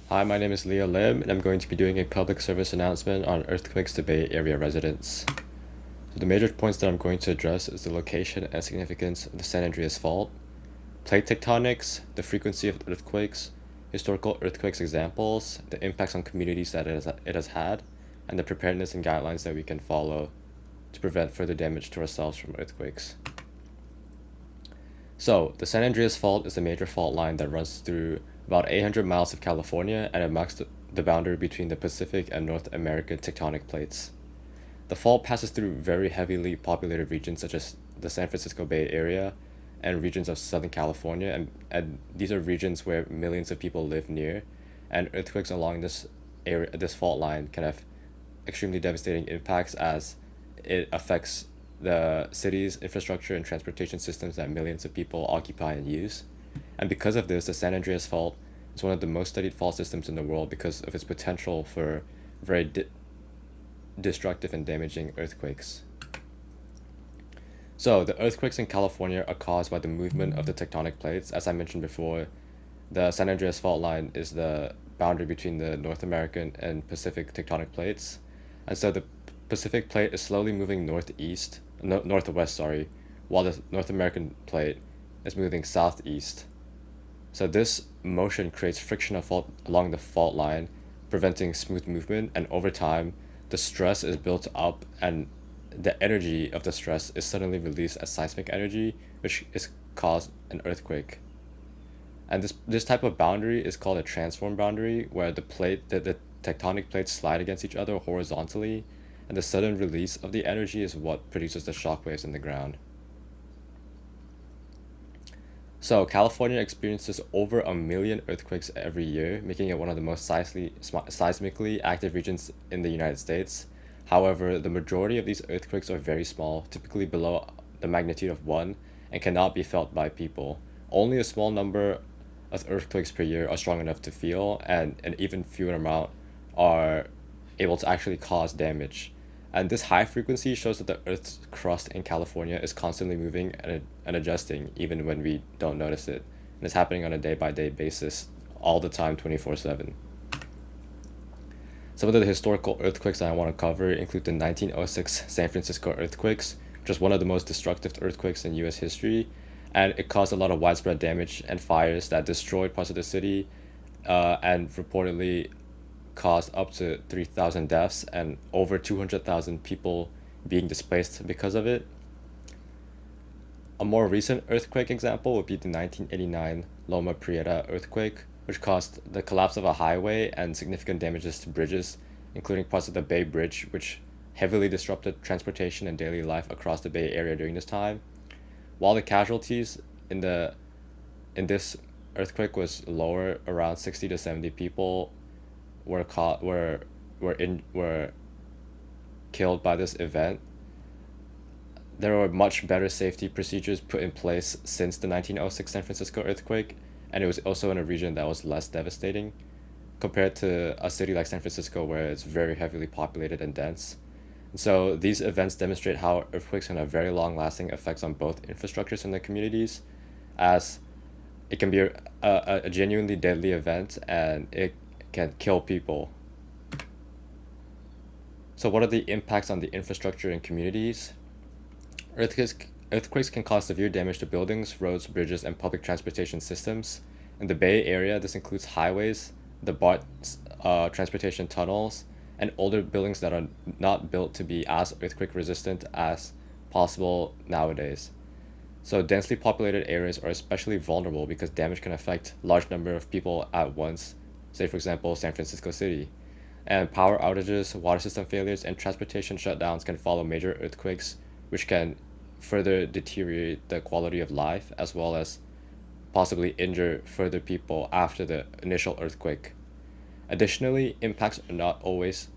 Hi, my name is Leo Lim, and I'm going to be doing a public service announcement on earthquakes to Bay Area residents. So the major points that I'm going to address is the location and significance of the San Andreas Fault, plate tectonics, the frequency of earthquakes, historical earthquakes examples, the impacts on communities that it has had, and the preparedness and guidelines that we can follow to prevent further damage to ourselves from earthquakes. So, the San Andreas Fault is a major fault line that runs through about 800 miles of California, and it marks the boundary between the Pacific and North American tectonic plates. The fault passes through very heavily populated regions such as the San Francisco Bay Area and regions of Southern California, and these are regions where millions of people live near, and earthquakes along this fault line can have extremely devastating impacts as it affects the city's infrastructure and transportation systems that millions of people occupy and use. And because of this, the San Andreas Fault is one of the most studied fault systems in the world because of its potential for very destructive and damaging earthquakes. So, the earthquakes in California are caused by the movement of the tectonic plates. As I mentioned before, the San Andreas Fault line is the boundary between the North American and Pacific tectonic plates. And so the Pacific plate is slowly moving northwest, while the North American plate is moving southeast. So this motion creates friction along the fault line, preventing smooth movement, and over time, the stress is built up and the energy of the stress is suddenly released as seismic energy, which is caused an earthquake. And this type of boundary is called a transform boundary, where the tectonic plates slide against each other horizontally, and the sudden release of the energy is what produces the shock waves in the ground. So California experiences over 1 million earthquakes every year, making it one of the most seismically active regions in the United States. However, the majority of these earthquakes are very small, typically below the magnitude of 1, and cannot be felt by people. Only a small number of earthquakes per year are strong enough to feel, and an even fewer amount are able to actually cause damage. And this high frequency shows that the Earth's crust in California is constantly moving and adjusting even when we don't notice it. And it's happening on a day-by-day basis all the time, 24/7. Some of the historical earthquakes that I want to cover include the 1906 San Francisco earthquakes, which was one of the most destructive earthquakes in US history, and it caused a lot of widespread damage and fires that destroyed parts of the city, and reportedly caused up to 3,000 deaths and over 200,000 people being displaced because of it. A more recent earthquake example would be the 1989 Loma Prieta earthquake, which caused the collapse of a highway and significant damages to bridges, including parts of the Bay Bridge, which heavily disrupted transportation and daily life across the Bay Area during this time. While the casualties in this earthquake was lower, around 60 to 70 people were killed by this event. There were much better safety procedures put in place since the 1906 San Francisco earthquake, and it was also in a region that was less devastating compared to a city like San Francisco where it's very heavily populated and dense. And so these events demonstrate how earthquakes can have very long-lasting effects on both infrastructures and the communities, as it can be a genuinely deadly event and it can kill people. So what are the impacts on the infrastructure and communities? Earthquakes can cause severe damage to buildings, roads, bridges, and public transportation systems. In the Bay Area, this includes highways, the BART transportation tunnels, and older buildings that are not built to be as earthquake resistant as possible nowadays. So densely populated areas are especially vulnerable because damage can affect large number of people at once, say for example San Francisco City. And power outages, water system failures, and transportation shutdowns can follow major earthquakes, which can further deteriorate the quality of life as well as possibly injure further people after the initial earthquake. Additionally, impacts are not always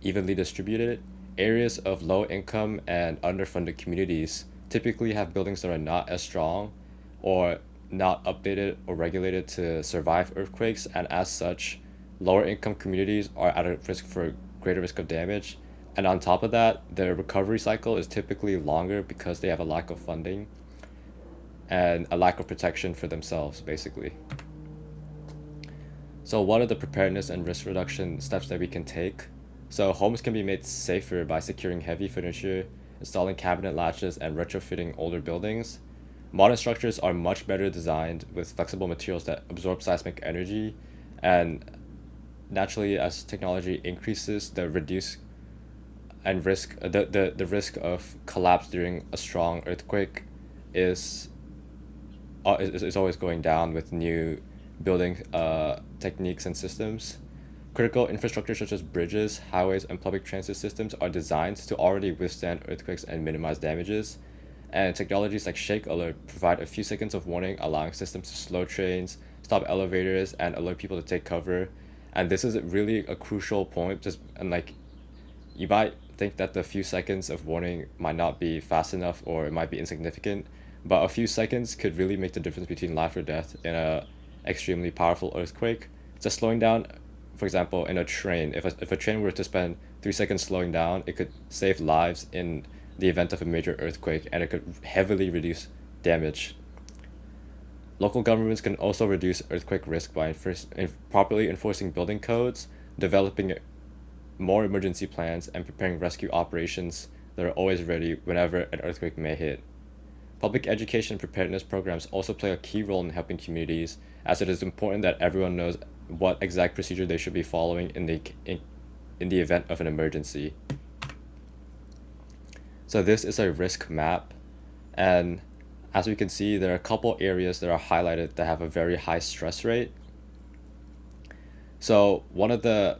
evenly distributed. Areas of low income and underfunded communities typically have buildings that are not as strong or not updated or regulated to survive earthquakes, and as such, lower income communities are at a greater risk of damage. And on top of that, their recovery cycle is typically longer because they have a lack of funding and a lack of protection for themselves, basically. So what are the preparedness and risk reduction steps that we can take? So homes can be made safer by securing heavy furniture, installing cabinet latches, and retrofitting older buildings. Modern structures are much better designed with flexible materials that absorb seismic energy, and naturally, as technology increases, the reduce and risk the risk of collapse during a strong earthquake is is always going down with new building techniques and systems. Critical infrastructure such as bridges, highways, and public transit systems are designed to already withstand earthquakes and minimize damages. And technologies like Shake Alert provide a few seconds of warning, allowing systems to slow trains, stop elevators, and alert people to take cover. And this is really a crucial point. Just and like you might think that the few seconds of warning might not be fast enough or it might be insignificant, but a few seconds could really make the difference between life or death in a extremely powerful earthquake. Just slowing down, for example, in a train, if a train were to spend 3 seconds slowing down, it could save lives in the event of a major earthquake, and it could heavily reduce damage. Local governments can also reduce earthquake risk by properly enforcing building codes, developing more emergency plans, and preparing rescue operations that are always ready whenever an earthquake may hit. Public education preparedness programs also play a key role in helping communities, as it is important that everyone knows what exact procedure they should be following in the event of an emergency. So this is a risk map, and as we can see, there are a couple areas that are highlighted that have a very high stress rate. So one of the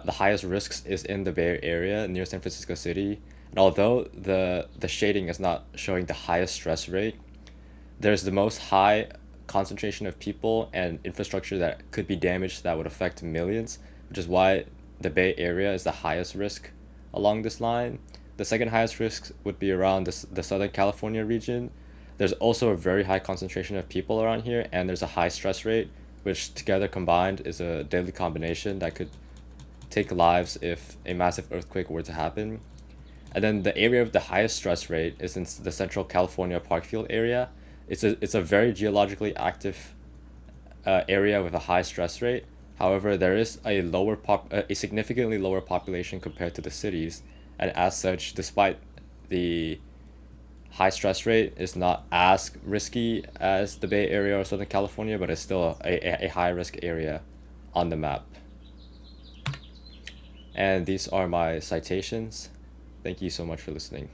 highest risks is in the Bay Area near San Francisco City. And although the shading is not showing the highest stress rate, there's the most high concentration of people and infrastructure that could be damaged that would affect millions, which is why the Bay Area is the highest risk along this line. The second highest risk would be around the Southern California region. There's also a very high concentration of people around here, and there's a high stress rate, which together combined is a deadly combination that could take lives if a massive earthquake were to happen. And then the area of the highest stress rate is in the Central California Parkfield area. It's a very geologically active area with a high stress rate. However, there is a significantly lower population compared to the cities, and as such, despite the high stress rate, is not as risky as the Bay Area or Southern California, but it's still a high risk area on the map. And these are my citations. Thank you so much for listening.